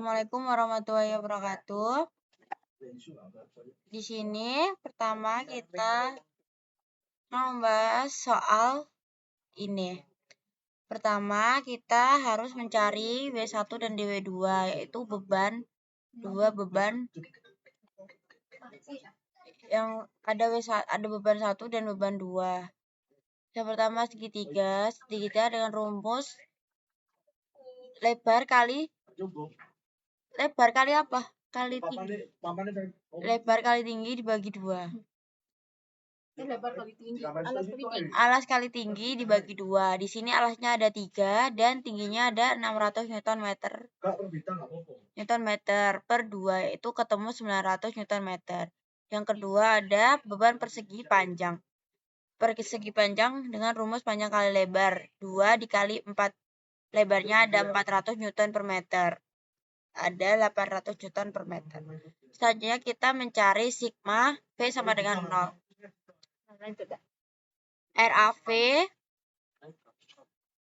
Assalamualaikum warahmatullahi wabarakatuh. Di sini pertama kita mau membahas soal ini. Pertama kita harus mencari W1 dan W2, yaitu dua beban yang ada beban 1 dan beban 2. Yang pertama segitiga dengan rumus lebar kali apa? Lebar kali tinggi dibagi 2. Alas kali tinggi dibagi 2. Di sini alasnya ada 3 dan tingginya ada 600 Nm per 2, yaitu ketemu 900 Nm. Yang kedua ada beban persegi panjang. Persegi panjang dengan rumus panjang kali lebar. 2 dikali 4. Lebarnya ada 400 Newton per meter. Ada 800 Newton per meter. Selanjutnya kita mencari sigma V sama dengan 0. RAV,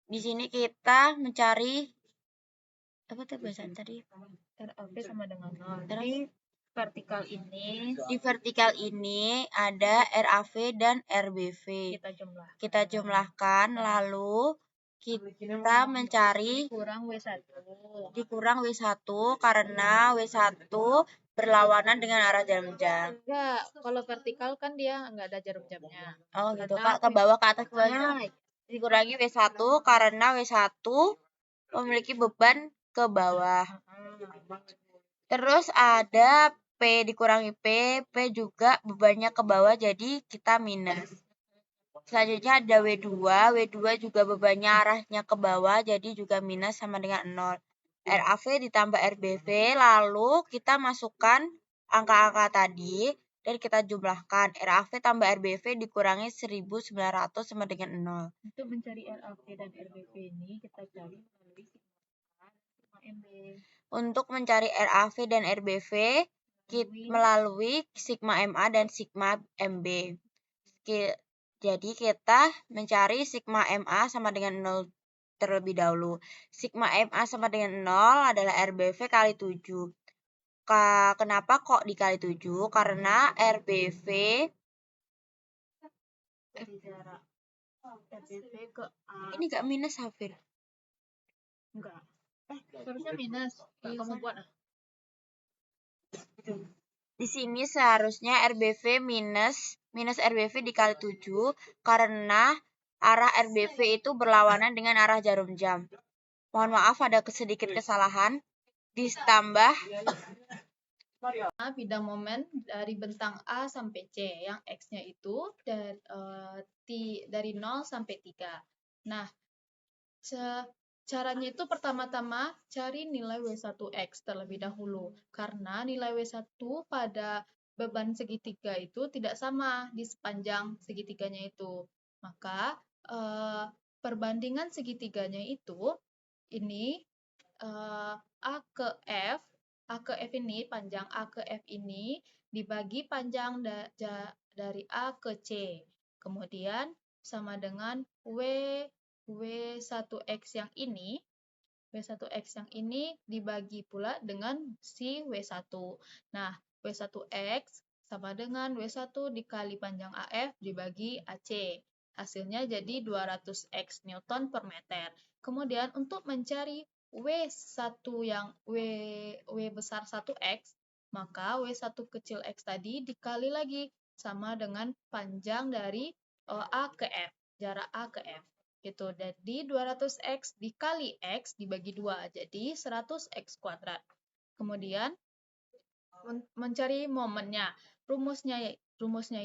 di sini kita mencari apa tuh bahasa tadi? RAV sama dengan 0. Di vertikal ini ada RAV dan RBV. Kita jumlahkan lalu kita mencari dikurang W1 karena W1 berlawanan dengan arah jarum jam. Enggak, kalau vertikal kan dia enggak ada jarum jamnya. Oh gitu, ke bawah ke atas ke bawah. Dikurangi W1 karena W1 memiliki beban ke bawah. Terus ada P dikurangi P juga bebannya ke bawah, jadi kita minus. Selanjutnya ada W2 juga bebannya arahnya ke bawah, jadi juga minus sama dengan 0. RAV ditambah RBV, lalu kita masukkan angka-angka tadi dan kita jumlahkan. RAV tambah RBV dikurangi 1900 sama dengan 0. Untuk mencari RAV dan RBV ini kita cari melalui sigma MB. Untuk mencari RAV dan RBV melalui sigma MA dan sigma MB. Jadi kita mencari sigma MA sama dengan 0 terlebih dahulu. Sigma MA sama dengan 0 adalah RBV kali 7. Kenapa kok dikali 7? Karena RBV ke A. Ini gak minus, Hafir? Enggak. Seharusnya minus. Kamu buat. Di sini seharusnya RBV minus RBV dikali 7 karena arah RBV itu berlawanan dengan arah jarum jam. Mohon maaf ada sedikit kesalahan. Ditambah bidang momen dari bentang A sampai C, yang X-nya itu dari 0 sampai 3. Nah, caranya itu pertama-tama cari nilai W1X terlebih dahulu, karena nilai W1 pada beban segitiga itu tidak sama di sepanjang segitiganya itu. Maka perbandingan segitiganya itu ini A ke F ini, panjang A ke F ini dibagi panjang dari A ke C. Kemudian sama dengan W1X yang ini, W1X yang ini dibagi pula dengan si W1. Nah, W1X sama dengan W1 dikali panjang AF dibagi AC. Hasilnya jadi 200X Newton per meter. Kemudian untuk mencari W1 yang W besar 1X, maka W1 kecil X tadi dikali lagi sama dengan panjang dari A ke F, jarak A ke F. Gitu. Jadi 200X dikali X dibagi 2, jadi 100X kuadrat. Kemudian mencari momennya. Rumusnya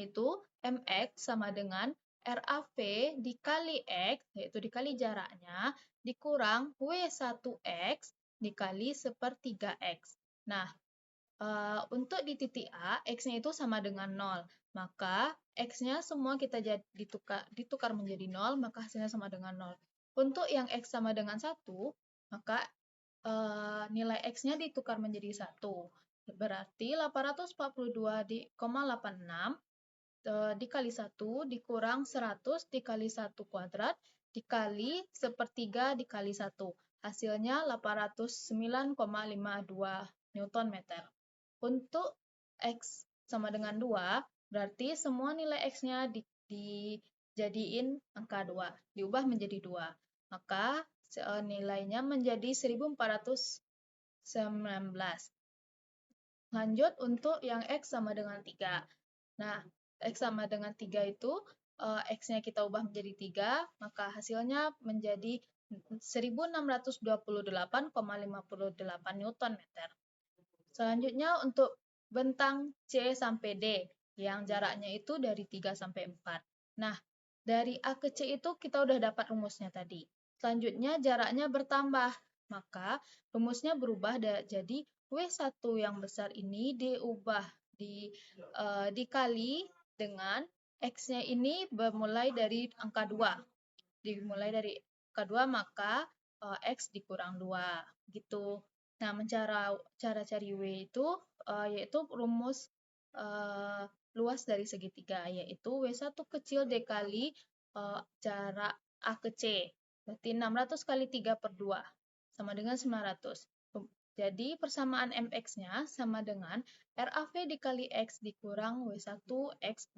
itu MX sama dengan RAV dikali X, yaitu dikali jaraknya, dikurang W1X dikali 1/3X. Nah, untuk di titik A, X-nya itu sama dengan 0. Maka X-nya semua kita ditukar menjadi 0, maka hasilnya sama dengan 0. Untuk yang X sama dengan 1, maka nilai X-nya ditukar menjadi 1. Berarti 842,86 dikali 1 dikurang 100 dikali 1 kuadrat dikali 1/3 dikali 1. hasilnya 809,52 Newton meter. Untuk X sama dengan 2, berarti semua nilai X-nya dijadiin angka 2, diubah menjadi 2. Maka nilainya menjadi 1419. Lanjut untuk yang X sama dengan 3. Nah, X sama dengan 3 itu, X-nya kita ubah menjadi 3, maka hasilnya menjadi 1628,58 Newton meter. Selanjutnya untuk bentang C sampai D, yang jaraknya itu dari 3 sampai 4. Nah, dari A ke C itu kita udah dapat rumusnya tadi. Selanjutnya jaraknya bertambah, maka rumusnya berubah jadi W1 yang besar ini dikali dengan X-nya ini bermulai dari angka 2. Dimulai dari angka 2, maka X dikurang 2, gitu. Nah, cara cari W itu yaitu rumus luas dari segitiga, yaitu W1 kecil dikali jarak A ke C. Berarti 600 kali 3 per 2 sama dengan 900. Jadi persamaan MX-nya sama dengan RAV dikali X dikurang W1 X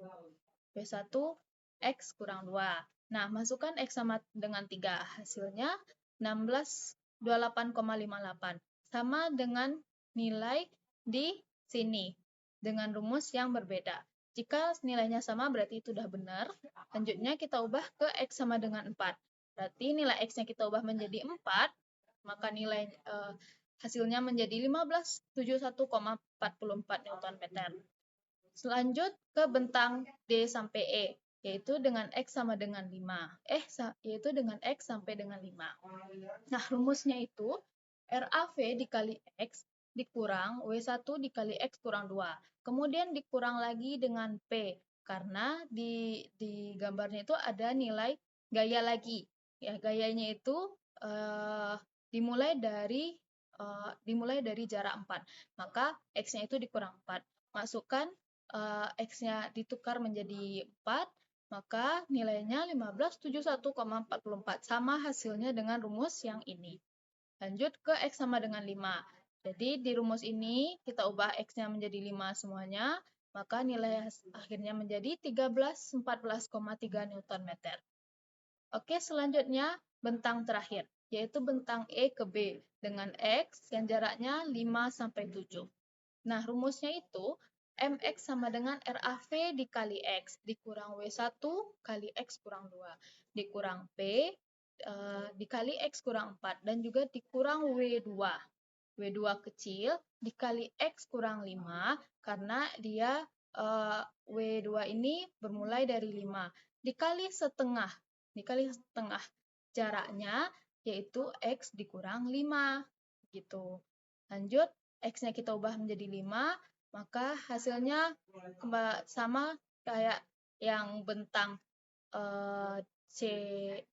kurang 2. Nah, masukkan X sama dengan 3. Hasilnya 1628,58. Sama dengan nilai di sini dengan rumus yang berbeda. Jika nilainya sama berarti itu sudah benar. Selanjutnya kita ubah ke X sama dengan 4. Berarti nilai X-nya kita ubah menjadi 4, maka nilai hasilnya menjadi 1571,44 Newton meter. Selanjut ke bentang D sampai E, yaitu dengan X sama dengan 5. Yaitu dengan X sampai dengan 5. Nah, rumusnya itu RAV dikali X dikurang W1 dikali X kurang 2. Kemudian dikurang lagi dengan P, karena di gambarnya itu ada nilai gaya lagi. Ya, gayanya itu dimulai dari jarak 4. Maka X-nya itu dikurang 4. Masukkan X-nya ditukar menjadi 4, maka nilainya 1571,44. Sama hasilnya dengan rumus yang ini. Lanjut ke X sama dengan 5. Jadi di rumus ini kita ubah X-nya menjadi 5 semuanya, maka nilai akhirnya menjadi 1314,3 Newton meter. Oke, selanjutnya bentang terakhir, yaitu bentang E ke B dengan X yang jaraknya 5 sampai 7. Nah, rumusnya itu MX sama dengan RAV dikali X dikurang W1 kali X kurang 2 dikurang P dikali X kurang 4 dan juga dikurang W2. W2 kecil dikali X kurang 5 karena dia W2 ini bermulai dari 5 dikali setengah jaraknya yaitu X dikurang 5 gitu. Lanjut X-nya kita ubah menjadi 5, maka hasilnya sama kayak yang bentang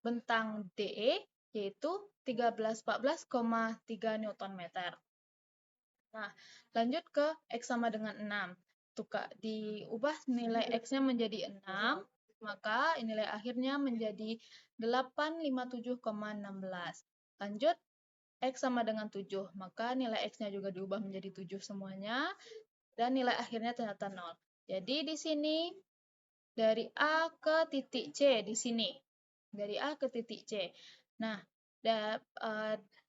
bentang DE, yaitu 1314,3 Newton meter. Nah, lanjut ke X sama dengan 6. Diubah nilai X-nya menjadi 6, maka nilai akhirnya menjadi 857,16. Lanjut X sama dengan 7, maka nilai X-nya juga diubah menjadi 7 semuanya, dan nilai akhirnya ternyata 0. Jadi di sini, dari A ke titik C di sini. Dari A ke titik C. Nah,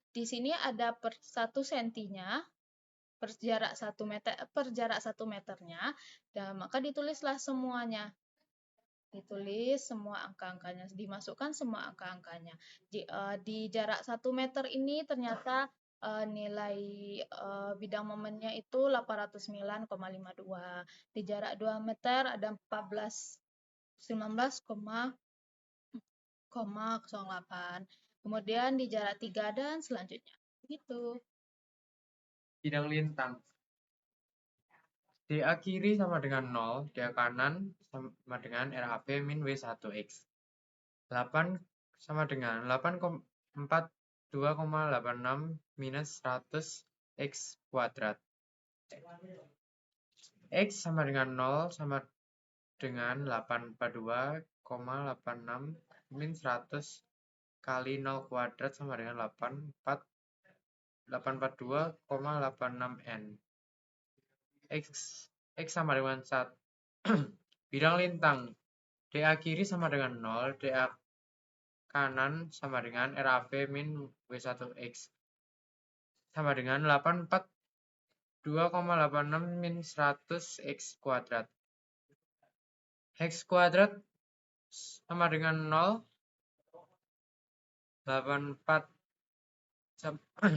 di sini ada per 1 sentinya, per jarak 1 meternya, dan maka ditulislah semuanya. Ditulis semua angka-angkanya, dimasukkan semua angka-angkanya. Di jarak 1 meter ini ternyata nilai bidang momennya itu 809,52. Di jarak 2 meter ada 19,08. Kemudian di jarak 3 dan selanjutnya. Begitu. Bidang lintang. DA kiri sama dengan 0, DA kanan sama dengan RAV min W1X. 8 sama dengan 8,42,86 minus 100 X kuadrat. X sama dengan 0 sama dengan 842,86 min 100 kali 0 kuadrat sama dengan 842,86 N. X sama dengan 1. Bidang lintang. DA kiri sama dengan 0, DA kanan sama dengan RAV min W1X. Sama dengan 842,86 min 100 X kuadrat. X kuadrat sama dengan 0, 84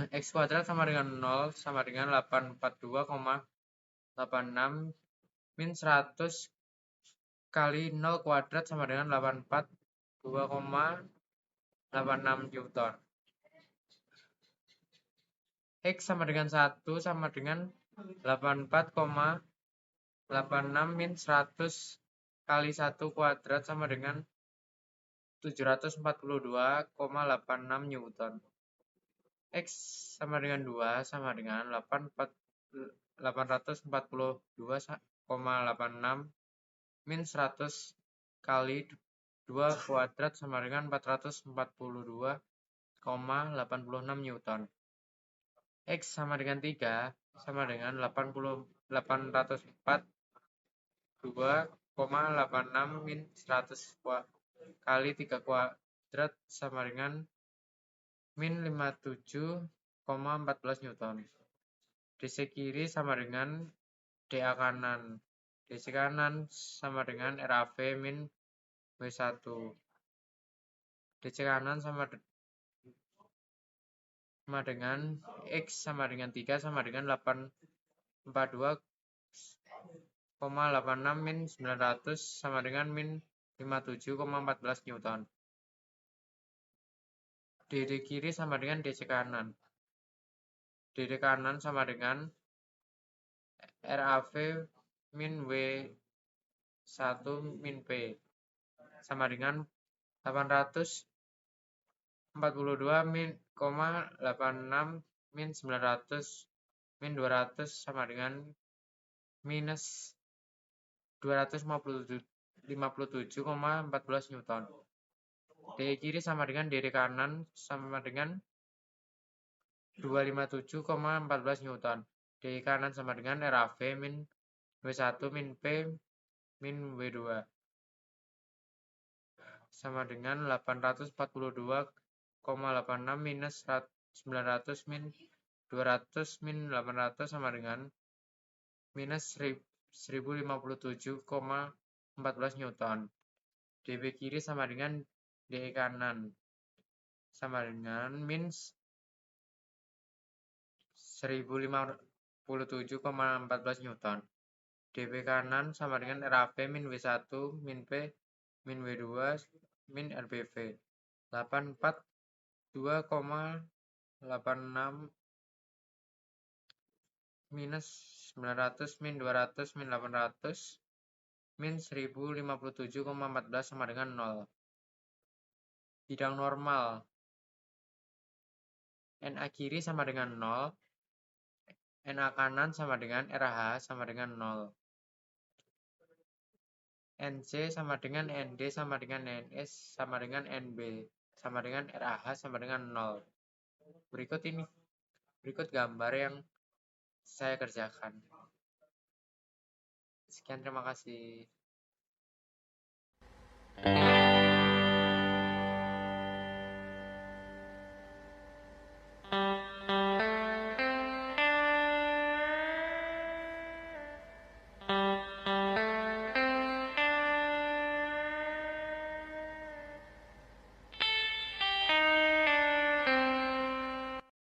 X kuadrat sama dengan 0 sama dengan 842,86 min 100 kali 0 kuadrat sama dengan 842,86 Newton. X sama dengan 1 sama dengan 84,86 min 100 kali 1 kuadrat sama dengan 742,86 Newton. X sama dengan 2 sama dengan 842,86 min 100 kali 2 kuadrat sama dengan 442,86 Newton. X sama dengan 3 sama dengan 804,86 min 100 kali 3 kuadrat sama dengan min 57,14 Newton. DC kiri sama dengan DA kanan. DC kanan sama dengan RAV min W1. DC kanan sama dengan X sama dengan 3 sama dengan 842,86 min 900 sama dengan min 57,14 Newton. DD kiri sama dengan DC kanan. DD kanan sama dengan RAV min W1 min P sama dengan 842 min 86 min 900 min 200 sama dengan minus 257,14 Newton. D kiri sama dengan DD kanan sama dengan 257,14 Newton. D kanan sama dengan RAV min W1 min P min W2 sama dengan 842,86 minus 900 min 200 min 800 sama dengan minus 1057,14 Newton. DB kiri sama dengan DE kanan sama dengan min 1057,14 Newton. DB kanan sama dengan RAV min W1 min P min W2 min RBV 842,86 minus 900 min 200 min 800 min 1057,14 sama dengan 0. Bidang normal. NA kiri sama dengan 0. NA kanan sama dengan RH sama dengan 0. NC sama dengan ND sama dengan NS sama dengan NB sama dengan RH sama dengan 0. Berikut gambar yang saya kerjakan. Sekian, terima kasih.